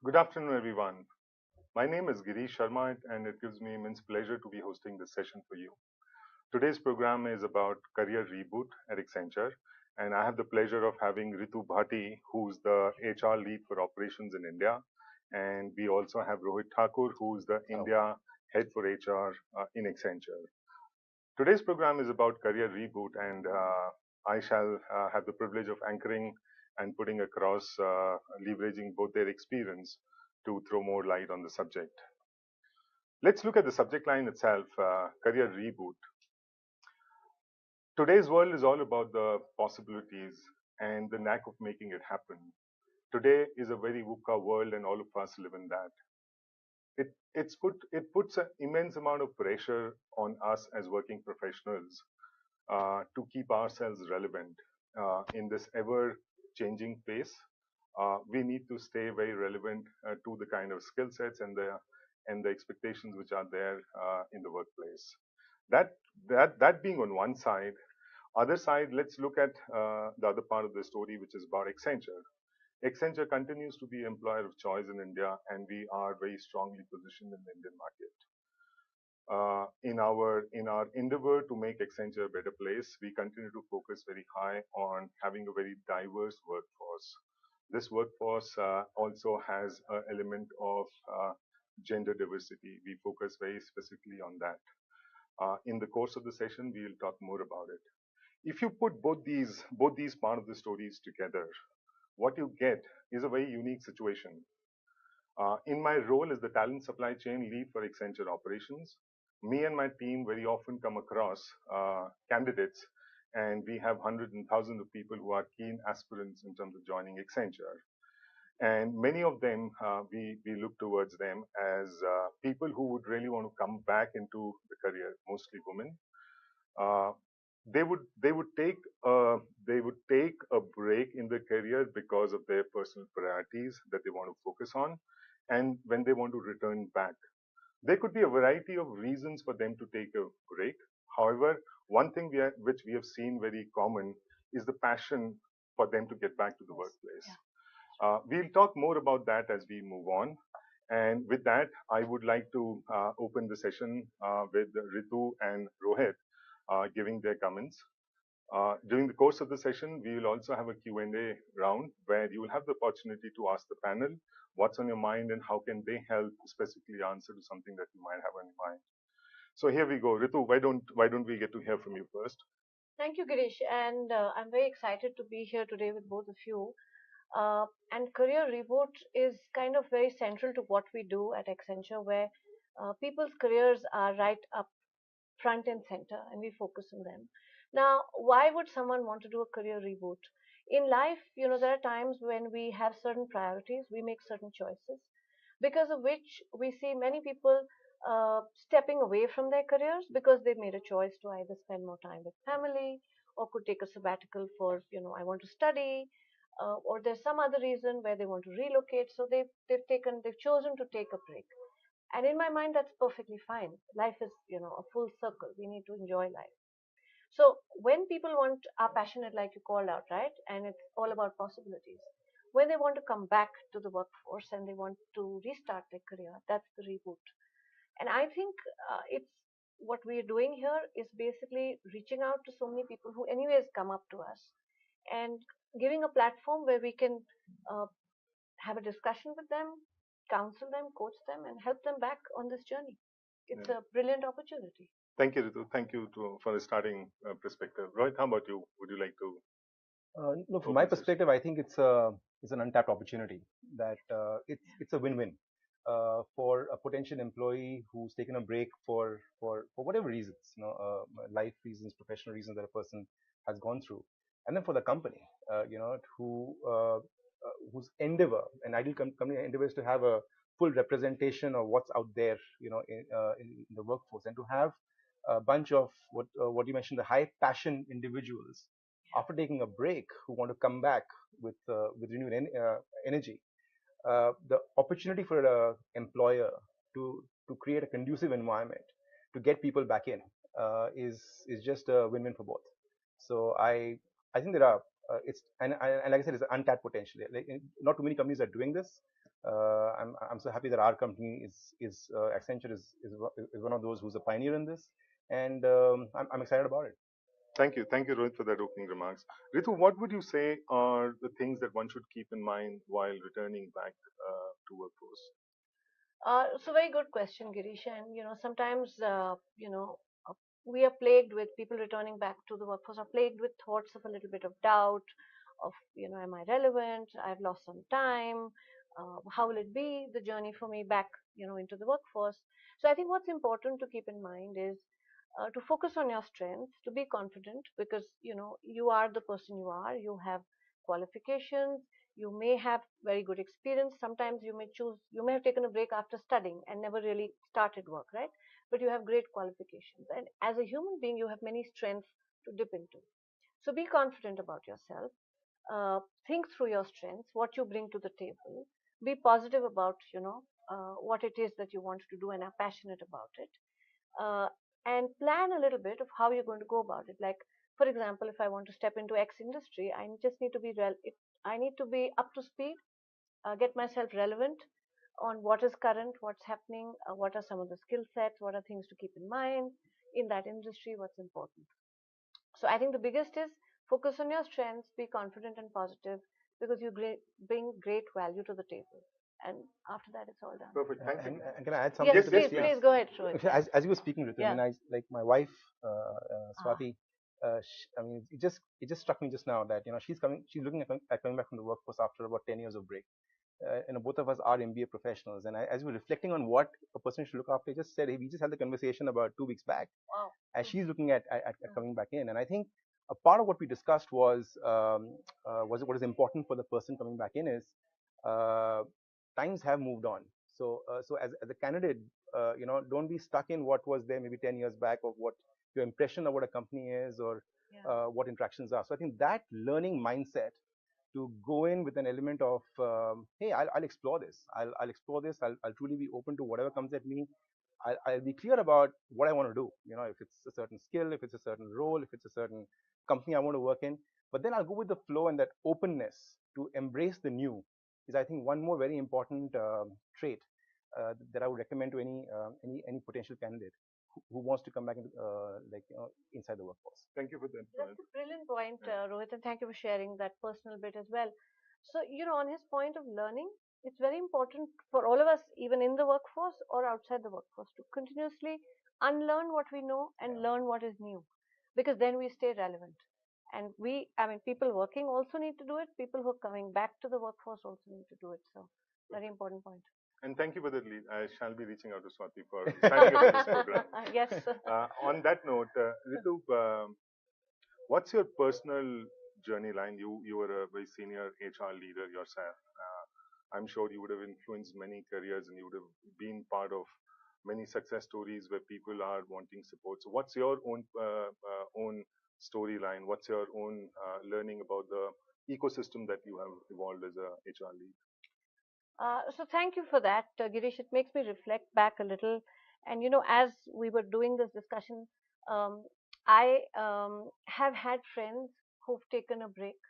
Good afternoon, everyone. My name is Girish Sharma, and it gives me immense pleasure to be hosting this session for you. Today's program is about career reboot at Accenture, and I have the pleasure of having Ritu Bhati, who's the HR lead for operations in India, and we also have Rohit Thakur, who's the Oh, India head for HR in Accenture. Today's program is about career reboot, and I shall have the privilege of anchoring and putting across, leveraging both their experience to throw more light on the subject. Let's look at the subject line itself, career reboot. Today's world is all about the possibilities and the knack of making it happen. Today is a very VUCA world, and all of us live in that. It puts an immense amount of pressure on us as working professionals to keep ourselves relevant in this ever changing pace. We need to stay very relevant to the kind of skill sets and the expectations which are there in the workplace. That that being on one side, other side, let's look at the other part of the story, which is about Accenture. Accenture continues to be employer of choice in India, and we are very strongly positioned in the Indian market. In our endeavor to make Accenture a better place, we continue to focus very high on having a very diverse workforce. This workforce also has an element of gender diversity. We focus very specifically on that. In the course of the session, we will talk more about it. If you put both these part of the stories together, what you get is a very unique situation. In my role as the talent supply chain lead for Accenture operations, me and my team very often come across candidates, and we have hundreds and thousands of people who are keen aspirants in terms of joining Accenture. And many of them, we look towards them as people who would really want to come back into the career, mostly women. Uh, they would take a break in their career because of their personal priorities that they want to focus on, and when they want to return back, there could be a variety of reasons for them to take a break. However, one thing which we have seen very common is the passion for them to get back to the yes. workplace. Yeah. We'll talk more about that as we move on. And with that, I would like to open the session with Ritu and Rohit giving their comments. During the course of the session, we will also have a Q&A round where you will have the opportunity to ask the panel what's on your mind and how can they help specifically answer to something that you might have on your mind. So here we go. Ritu, why don't we get to hear from you first? Thank you, Girish. And I'm very excited to be here today with both of you. And Career Reboot is kind of very central to what we do at Accenture, where people's careers are right up front and center, and we focus on them. Now, why would someone want to do a career reboot? In life, there are times when we have certain priorities, we make certain choices, because of which we see many people stepping away from their careers because they've made a choice to either spend more time with family or could take a sabbatical for, I want to study, or there's some other reason where they want to relocate. So they've chosen to take a break. And in my mind, that's perfectly fine. Life is, a full circle. We need to enjoy life. So when people are passionate, like you called out, right? And it's all about possibilities. When they want to come back to the workforce and they want to restart their career, that's the reboot. And I think it's what we're doing here is basically reaching out to so many people who, anyways, come up to us and giving a platform where we can uh, have a discussion with them, counsel them, coach them, and help them back on this journey. It's Yeah. a brilliant opportunity. Thank you, Ritu. Thank you for the starting perspective. Rohit, how about you? Would you like to No, from my open the session? perspective, I think it's an untapped opportunity that it's a win-win for a potential employee who's taken a break for whatever reasons, life reasons, professional reasons that a person has gone through, and then for the company, whose endeavor, an ideal company endeavor is to have a full representation of what's out there, in the workforce, and to have a bunch of what you mentioned, the high passion individuals after taking a break who want to come back with renewed energy. The opportunity for an employer to create a conducive environment to get people back in is just a win-win for both. So I think there are it's and like I said, it's an untapped potential. Like, not too many companies are doing this, I'm so happy that our company is Accenture is one of those who's a pioneer in this, and I'm excited about it. Thank you, Rohit, for that opening remarks. Ritu, what would you say are the things that one should keep in mind while returning back to workforce? So very good question, Girish. And sometimes we are plagued with people returning back to the workforce are plagued with thoughts of a little bit of doubt, of am I relevant? I've lost some time. How will it be the journey for me back, into the workforce? So I think what's important to keep in mind is to focus on your strengths, to be confident because you are the person you are. You have qualifications, you may have very good experience. Sometimes you may have taken a break after studying and never really started work, right? But you have great qualifications, and as a human being you have many strengths to dip into. So be confident about yourself. Think through your strengths, what you bring to the table. Be positive about what it is that you want to do and are passionate about it. uh, and plan a little bit of how you're going to go about it. Like, for example, if I want to step into X industry, I just need to be I need to be up to speed, get myself relevant on what is current, what's happening, what are some of the skill sets, what are things to keep in mind in that industry, what's important. So I think the biggest is focus on your strengths, be confident and positive because you bring great value to the table. And after that, it's all done. Perfect. Thank you. And can I add Yes, something Yes, to yes, this? please, Yeah. please. please go ahead, Rohit. Yeah. As you were speaking, Ritu, I Yeah. mean, like my wife, Ah, Swati. I mean, it just struck me just now that she's looking at coming back from the workforce after about 10 years of break. Both of us are MBA professionals, and as we were reflecting on what a person should look after, I just said, hey, we just had the conversation about 2 weeks back, wow. as she's looking at Mm. coming back in, and I think a part of what we discussed was what is important for the person coming back in is uh, times have moved on. So as a candidate, don't be stuck in what was there maybe 10 years back, or what your impression of what a company is, or Yeah. what interactions are. So I think that learning mindset to go in with an element of hey, I'll explore this. I'll explore this. I'll truly be open to whatever comes at me. I'll be clear about what I want to do. If it's a certain skill, if it's a certain role, if it's a certain company I want to work in. But then I'll go with the flow, and that openness to embrace the new is, I think, one more very important trait that I would recommend to any potential candidate who wants to come back into, inside the workforce. Thank you for that, That's Rohit. a brilliant point, Yeah. Rohit, and thank you for sharing that personal bit as well. So, on his point of learning, it's very important for all of us, even in the workforce or outside the workforce, to continuously unlearn what we know and Yeah. learn what is new, because then we stay relevant. And I mean, people working also need to do it. People who are coming back to the workforce also need to do it. So, very Perfect. important point. And thank you for that lead. I shall be reaching out to Swati for signing up for this program. Yes. On that note, Ritu, what's your personal journey line? You were a very senior HR leader yourself. I'm sure you would have influenced many careers, and you would have been part of many success stories where people are wanting support. So, what's your own storyline? What's your own learning about the ecosystem that you have evolved as a HR lead? So thank you for that, Girish. It makes me reflect back a little. And as we were doing this discussion, um, I have had friends who've taken a break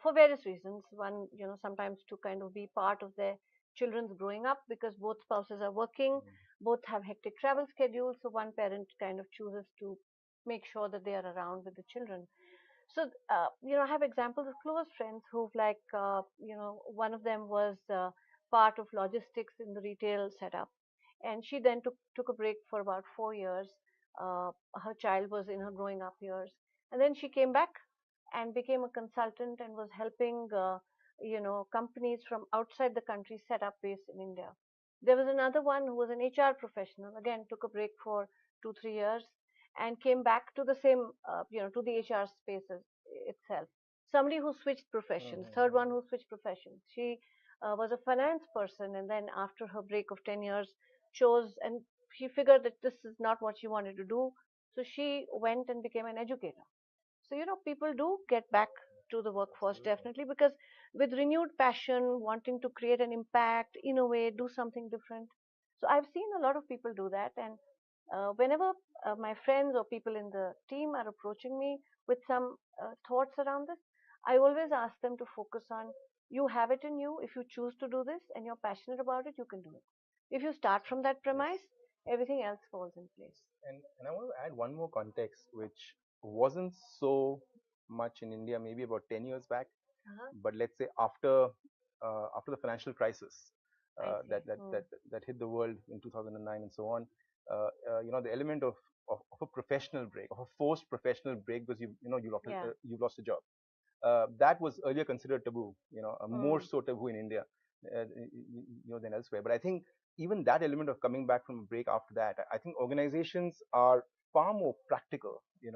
for various reasons. One, sometimes to kind of be part of their children's growing up because both spouses are working, both have hectic travel schedules. So one parent kind of chooses to make sure that they are around with the children. So I have examples of close friends who've like one of them was part of logistics in the retail setup, and she then took a break for about 4 years. Her child was in her growing up years, and then she came back and became a consultant and was helping companies from outside the country set up base in India. There was another one who was an HR professional, again took a break for 2 3 years and came back to the same to the HR spaces itself. Somebody who switched professions. Third one who switched professions. She was a finance person, and then after her break of 10 years chose, and she figured that this is not what she wanted to do, so she went and became an educator. So, people do get back to the workforce definitely because with renewed passion, wanting to create an impact, innovate, do something different. So, I've seen a lot of people do that. And whenever my friends or people in the team are approaching me with some thoughts around this, I always ask them to focus on You have it in you. If you choose to do this and you're passionate about it, you can do it. If you start from that Yes. premise, everything else falls in place. And I want to add one more context, which wasn't so much in India, maybe about 10 years back. Uh-huh. But let's say after the financial crisis I uh, see. that, that that that hit the world in 2009 and so on, the element of a professional break, of a forced professional break, because Yeah. you've lost a job, that was earlier considered taboo, more so taboo in India, than elsewhere. But I think even that element of coming back from a break after that, I think organizations are far more practical, Yes.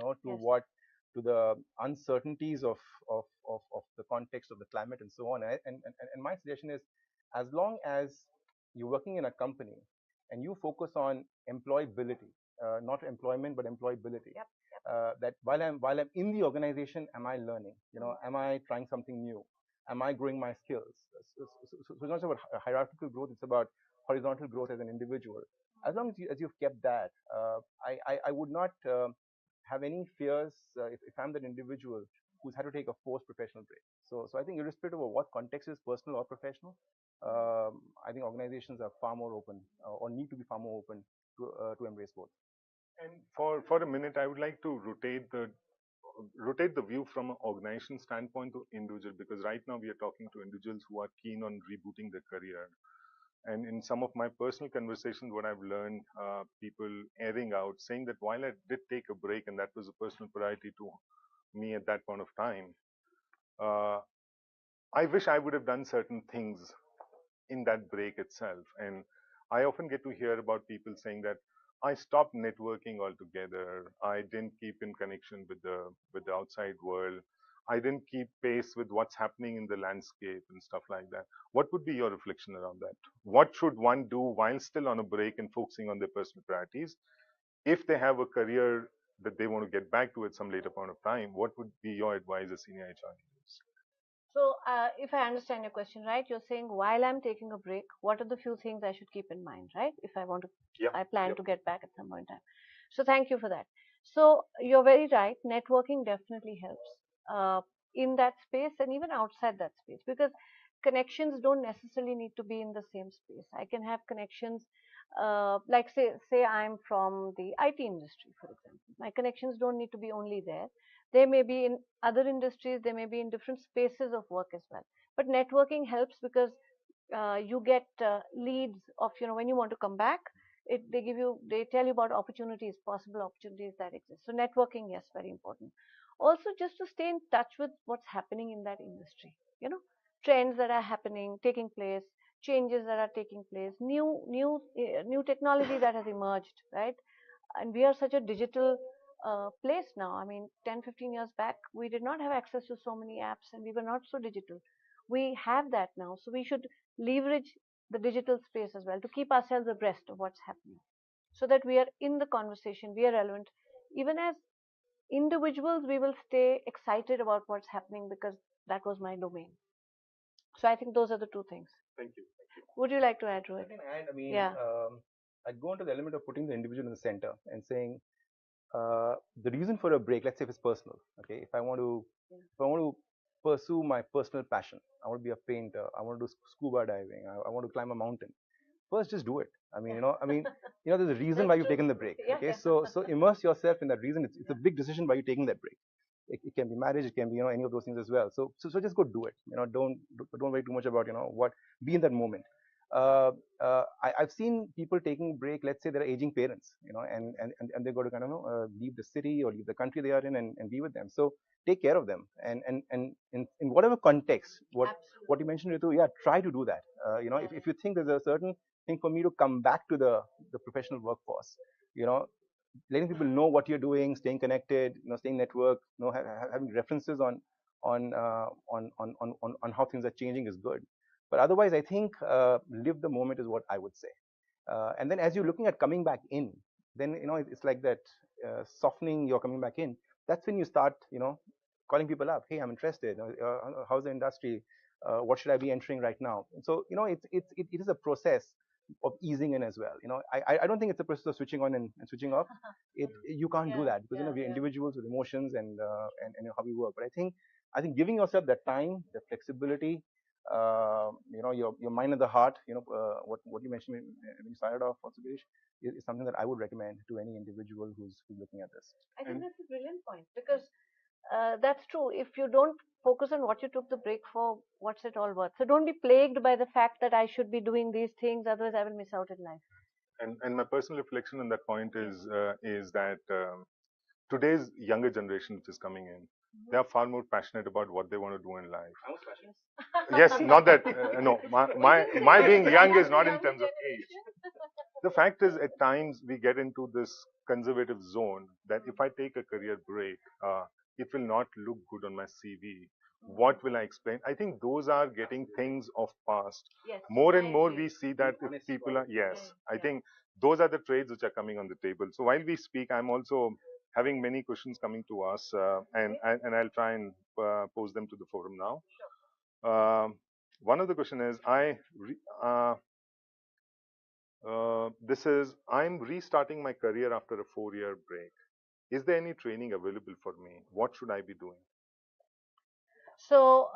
to the uncertainties of the context of the climate and so on. And my suggestion is, as long as you're working in a company and you focus on employability, not employment, but employability, Yep. that while I'm in the organization, am I learning? Am I trying something new? Am I growing my skills? So it's not just about hierarchical growth; it's about horizontal growth as an individual. As long as you've kept that, I would not have any fears if I'm that individual who's had to take a forced professional break. So I think irrespective of what context is, personal or professional, I think organizations are far more open, or need to be far more open to embrace both. And for a minute, I would like to rotate the view from an organization standpoint to individual, because right now we are talking to individuals who are keen on rebooting their career. And in some of my personal conversations, what I've learned, people airing out, saying that while I did take a break and that was a personal priority to me at that point of time, uh, I wish I would have done certain things in that break itself. And I often get to hear about people saying that I stopped networking altogether. I didn't keep in connection with the outside world. I didn't keep pace with what's happening in the landscape and stuff like that. What would be your reflection around that? What should one do while still on a break and focusing on their personal priorities? If they have a career that they want to get back to at some later point of time, what would be your advice as senior HR leaders? So, if I understand your question right, you're saying while I'm taking a break, what are the few things I should keep in mind, right? If I want to, Yep, I plan yep. to get back at some point in time. So, thank you for that. So, you're very right. Networking definitely helps in that space and even outside that space, because connections don't necessarily need to be in the same space. I can have connections, like say I'm from the IT industry, for example. My connections don't need to be only there. They may be in other industries, they may be in different spaces of work as well. But networking helps because you get leads of, when you want to come back, they tell you about opportunities, possible opportunities that exist. So networking, yes, very important. Also, just to stay in touch with what's happening in that industry, trends that are happening, taking place, changes that are taking place, new technology that has emerged, right? And we are such a digital place now. I mean, 10, 15 years back, we did not have access to so many apps and we were not so digital. We have that now. So we should leverage the digital space as well to keep ourselves abreast of what's happening so that we are in the conversation, we are relevant. Even as individuals, we will stay excited about what's happening because that was my domain. So I think those are the two things. Thank you. Would you like to add, I Rohit? can add, I mean, Yeah. I'd go into the element of putting the individual in the center and saying, the reason for a break, let's say if it's personal, okay, if I want to pursue my personal passion, I want to be a painter, I want to do scuba diving, I want to climb a mountain. First, just do it. There's a reason why That's you've true. taken the break. Yeah, Okay, yeah. so immerse yourself in that reason. It's Yeah. a big decision why you're taking that break. It can be marriage, it can be any of those things as well. So just go do it. Don't worry too much about what. Be in that moment. I've seen people taking break. Let's say they're aging parents, and they got to kind of leave the city or leave the country they are in and be with them. So take care of them, and in whatever context, what you Absolutely. mentioned, Ritu, yeah, try to do that. Yeah. If you think there's a certain thing for me to come back to the professional workforce, you know, letting people know what you're doing, staying connected, staying networked, having references on how things are changing is good. But otherwise, I think live the moment is what I would say. And then as you're looking at coming back in, then it's like that softening your coming back in. That's when you start, calling people up. Hey, I'm interested. How's the industry? What should I be entering right now? And so it is a process of easing in as well. I don't think it's a process of switching on and switching off. You can't do Yeah, that because yeah, we're yeah. individuals with emotions and how we work. But I think giving yourself that time, the flexibility, your mind and the heart. What you mentioned when you started off, also, Girish, is something that I would recommend to any individual who's looking at this. I think that's a brilliant point because that's true. If you don't focus on what you took the break for, what's it all worth? So don't be plagued by the fact that I should be doing these things, otherwise I will miss out in life. And my personal reflection on that point Yes. is that today's younger generation which is coming in, they Mhm. are far more passionate about what they want to do in life. I was passionate. Yes, not that no, my being young is not in terms of age. The fact is, at times we get into this conservative zone that if I take a career break, it will not look good on my CV. What will I explain? I think those are getting things of past. Yes, More I and more agree. we see that if Honest people are, about it. yes, I Yeah. think those are the trades which are coming on the table. So while we speak, I'm also having many questions coming to us, and I'll try and pose them to the forum now. One of the question is, this is, I'm restarting my career after a 4-year break. Is there any training available for me? What should I be doing? So,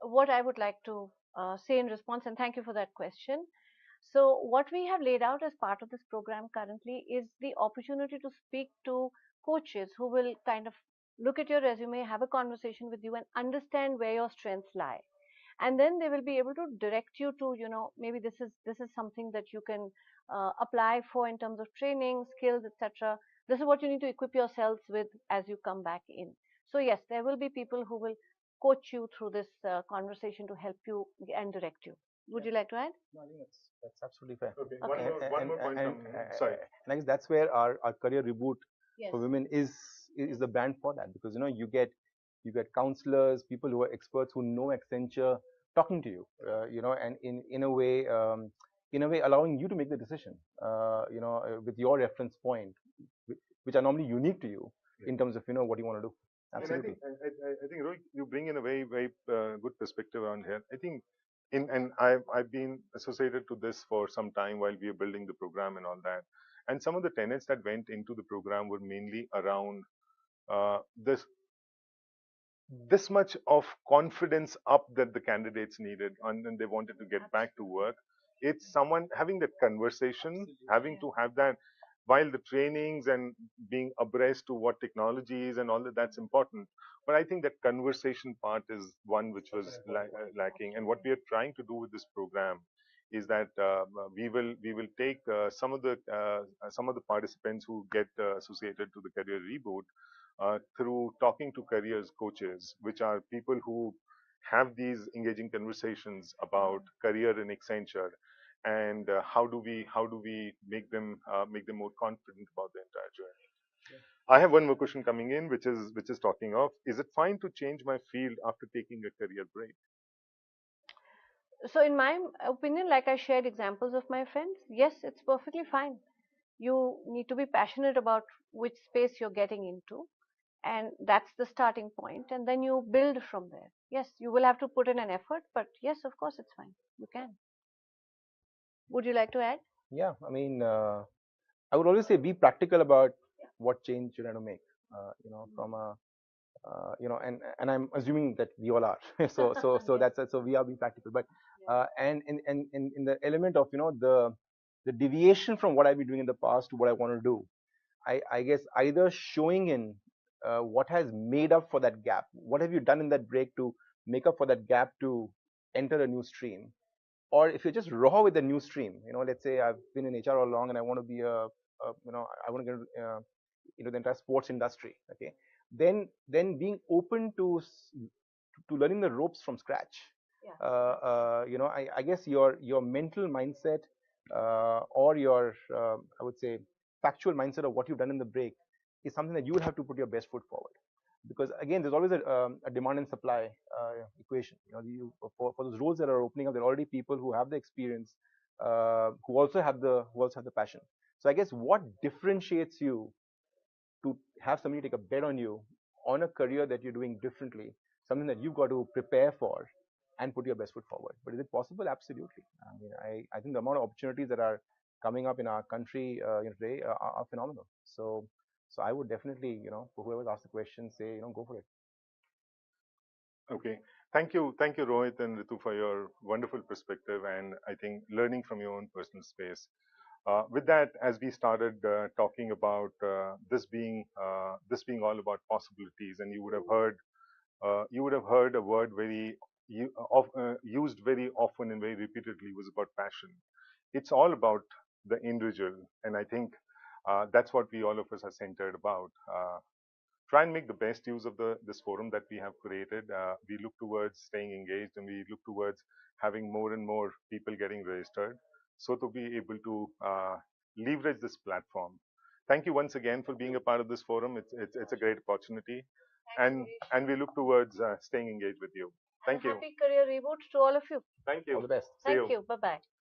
what I would like to say in response, and thank you for that question. So, what we have laid out as part of this program currently is the opportunity to speak to coaches who will kind of look at your resume, have a conversation with you, and understand where your strengths lie. And then they will be able to direct you to, maybe this is something that you can apply for in terms of training, skills, etc. This is what you need to equip yourselves with as you come back in. So yes, there will be people who will coach you through this conversation to help you and direct you. Would you like to add? No, I think that's absolutely fair. Okay, Okay. one more point from sorry. And I guess that's where our career reboot Yes. for women is the brand for that, because you get counselors, people who are experts who know Accenture talking to you, and in a way allowing you to make the decision, with your reference point, which are normally unique to you in terms of what you want to do. And Absolutely. I think Rohit, you bring in a very very good perspective around here. I think and I've been associated to this for some time while we were building the program and all that. And some of the tenets that went into the program were mainly around this much of confidence up that the candidates needed, and they wanted to get back to work. It's someone having that conversation, having to have that while the trainings and being abreast to what technologies and all that, that's important. But I think that conversation part is one which was lacking. And what we are trying to do with this program is that we will take some of the participants who get associated to the career reboot through talking to careers coaches, which are people who have these engaging conversations about career in Accenture, and how do we make them more confident about the entire journey. I have one more question coming in, which is talking of, is it fine to change my field after taking a career break? So, in my opinion, like I shared examples of my friends, yes, it's perfectly fine. You need to be passionate about which space you're getting into, and that's the starting point, and then you build from there. Yes, you will have to put in an effort, but yes, of course, it's fine. You can. Would you like to add? Yeah, I mean, I would always say be practical about what change you're going to make. From a and I'm assuming that we all are. So Yes. so we are being practical, but and in the element of the deviation from what I've been doing in the past to what I want to do, I guess either showing in what has made up for that gap. What have you done in that break to make up for that gap to enter a new stream? Or if you're just raw with the new stream, let's say I've been in HR all along and I want to be I want to get into the entire sports industry. Okay, then being open to learning the ropes from scratch. Yeah. I guess your mental mindset or your I would say factual mindset of what you've done in the break is something that you would have to put your best foot forward, because again there's always a demand and supply equation. For those roles that are opening up, there are already people who have the experience, who also have the passion. So I guess what differentiates you to have somebody take a bet on you on a career that you're doing differently, something that you've got to prepare for and put your best foot forward. But is it possible? Absolutely. I mean, I think the amount of opportunities that are coming up in our country today are phenomenal. So I would definitely, for whoever's asked the question, say, go for it. Okay. Thank you, Rohit and Ritu, for your wonderful perspective, and I think learning from your own personal space. With that, as we started talking about this being all about possibilities, and you would have heard a word used very often and very repeatedly was about passion. It's all about the individual, and I think that's what we all of us are centered about. Try and make the best use of the this forum that we have created. We look towards staying engaged, and we look towards having more and more people getting registered, so to be able to leverage this platform. Thank you once again for being a part of this forum. It's a great opportunity, Thanks, and Girish. and we look towards staying engaged with you. And Thank you. happy career reboot to all of you. Thank All you. the best. See Thank you. you. Bye bye.